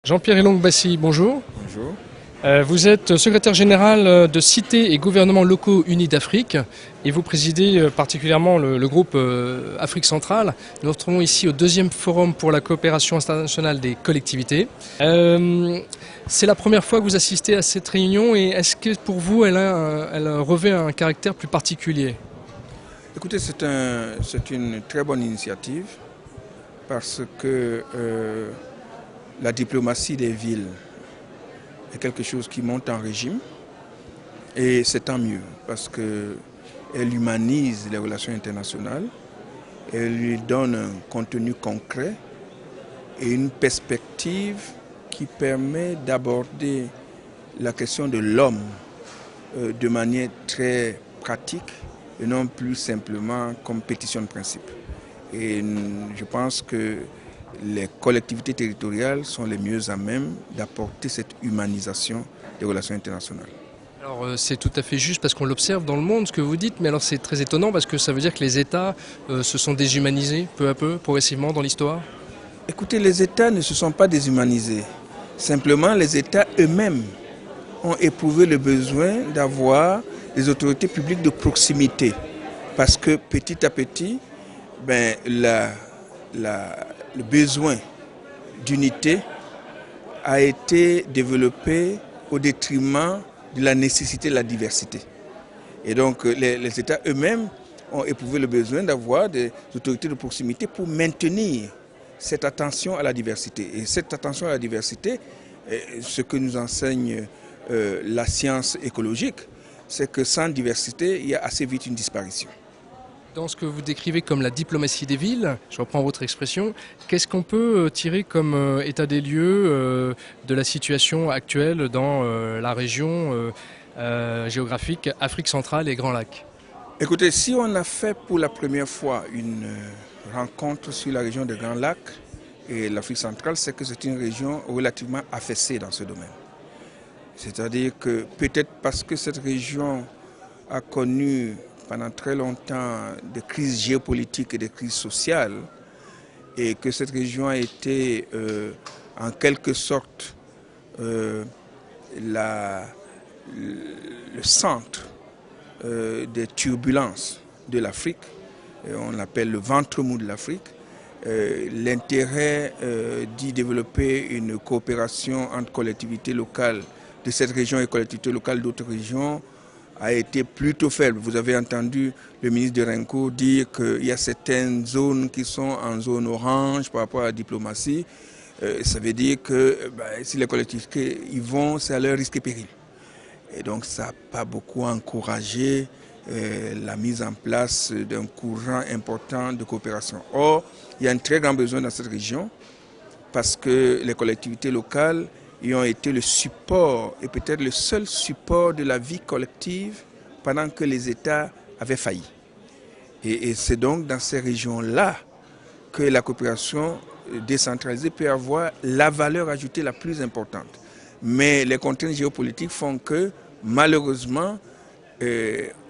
Jean-Pierre Elong-Bassi, bonjour. Bonjour. Vous êtes secrétaire général de Cités et gouvernements locaux unis d'Afrique et vous présidez particulièrement le groupe Afrique centrale. Nous nous retrouvons ici au deuxième forum pour la coopération internationale des collectivités. C'est la première fois que vous assistez à cette réunion et est-ce que pour vous elle revêt un caractère plus particulier? Écoutez, c'est une très bonne initiative parce que la diplomatie des villes est quelque chose qui monte en régime et c'est tant mieux parce qu'elle humanise les relations internationales, elle lui donne un contenu concret et une perspective qui permet d'aborder la question de l'homme de manière très pratique et non plus simplement comme pétition de principe. Et je pense que les collectivités territoriales sont les mieux à même d'apporter cette humanisation des relations internationales. Alors c'est tout à fait juste parce qu'on l'observe dans le monde ce que vous dites, mais alors c'est très étonnant parce que ça veut dire que les États se sont déshumanisés peu à peu, progressivement dans l'histoire. Écoutez, les États ne se sont pas déshumanisés. Simplement, les États eux-mêmes ont éprouvé le besoin d'avoir des autorités publiques de proximité. Parce que petit à petit, le besoin d'unité a été développé au détriment de la nécessité de la diversité. Et donc les États eux-mêmes ont éprouvé le besoin d'avoir des autorités de proximité pour maintenir cette attention à la diversité. Et cette attention à la diversité, ce que nous enseigne la science écologique, c'est que sans diversité, il y a assez vite une disparition. Dans ce que vous décrivez comme la diplomatie des villes, je reprends votre expression, qu'est-ce qu'on peut tirer comme état des lieux de la situation actuelle dans la région géographique Afrique centrale et Grands Lacs? Écoutez, si on a fait pour la première fois une rencontre sur la région des Grands Lacs et l'Afrique centrale, c'est que c'est une région relativement affaissée dans ce domaine. C'est-à-dire que peut-être parce que cette région a connu pendant très longtemps des crises géopolitiques et des crises sociales et que cette région a été en quelque sorte le centre des turbulences de l'Afrique, on l'appelle le ventre mou de l'Afrique. L'intérêt d'y développer une coopération entre collectivités locales de cette région et collectivités locales d'autres régions a été plutôt faible. Vous avez entendu le ministre de Renko dire qu'il y a certaines zones qui sont en zone orange par rapport à la diplomatie. Ça veut dire que si les collectivités y vont, c'est à leur risque et péril. Et donc ça n'a pas beaucoup encouragé la mise en place d'un courant important de coopération. Or, il y a un très grand besoin dans cette région parce que les collectivités locales y ont été le support et peut-être le seul support de la vie collective pendant que les États avaient failli. Et c'est donc dans ces régions-là que la coopération décentralisée peut avoir la valeur ajoutée la plus importante. Mais les contraintes géopolitiques font que malheureusement,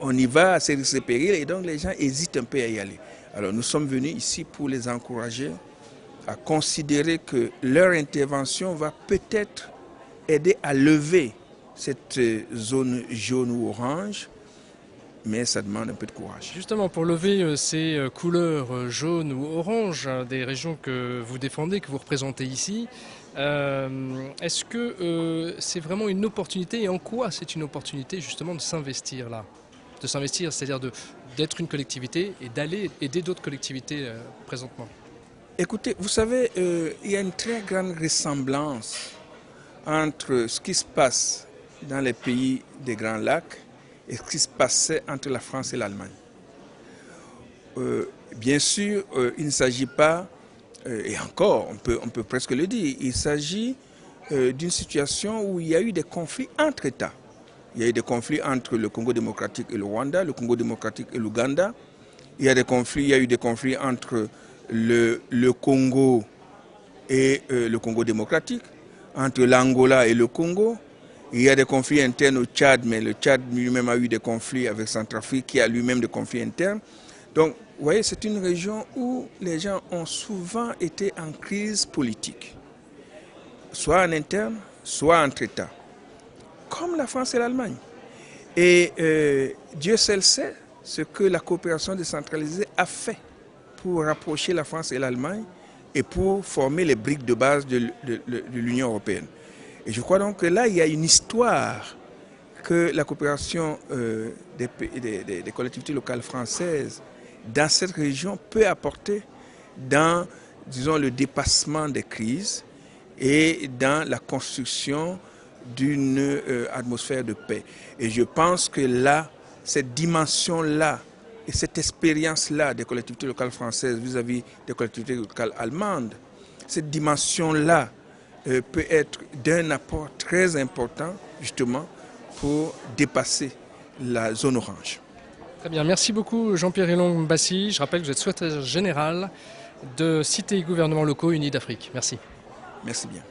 on y va à ses risques et périls et donc les gens hésitent un peu à y aller. Alors nous sommes venus ici pour les encourager à considérer que leur intervention va peut-être aider à lever cette zone jaune ou orange, mais ça demande un peu de courage. Justement, pour lever ces couleurs jaune ou orange des régions que vous défendez, que vous représentez ici, est-ce que c'est vraiment une opportunité et en quoi c'est une opportunité justement de s'investir là? De s'investir, c'est-à-dire d'être une collectivité et d'aller aider d'autres collectivités présentement? Écoutez, vous savez, il y a une très grande ressemblance entre ce qui se passe dans les pays des Grands Lacs et ce qui se passait entre la France et l'Allemagne. Bien sûr, il ne s'agit pas, et encore, on peut presque le dire, il s'agit d'une situation où il y a eu des conflits entre États. Il y a eu des conflits entre le Congo démocratique et le Rwanda, le Congo démocratique et l'Ouganda. Il y a eu des conflits entre le Congo et le Congo démocratique, entre l'Angola et le Congo. Il y a des conflits internes au Tchad, mais le Tchad lui-même a eu des conflits avec Centrafrique, qui a lui-même des conflits internes. Donc, vous voyez, c'est une région où les gens ont souvent été en crise politique. soit en interne, soit entre États, comme la France et l'Allemagne. Et Dieu seul sait ce que la coopération décentralisée a fait pour rapprocher la France et l'Allemagne et pour former les briques de base de l'Union européenne. Et je crois donc que là, il y a une histoire que la coopération des collectivités locales françaises dans cette région peut apporter dans, disons, le dépassement des crises et dans la construction d'une atmosphère de paix. Et je pense que là, cette dimension-là et cette expérience-là des collectivités locales françaises vis-à-vis des collectivités locales allemandes, cette dimension-là peut être d'un apport très important, justement, pour dépasser la zone orange. Très bien, merci beaucoup Jean-Pierre Elong-Bassi. Je rappelle que vous êtes secrétaire général de Cités et gouvernements locaux unis d'Afrique. Merci. Merci bien.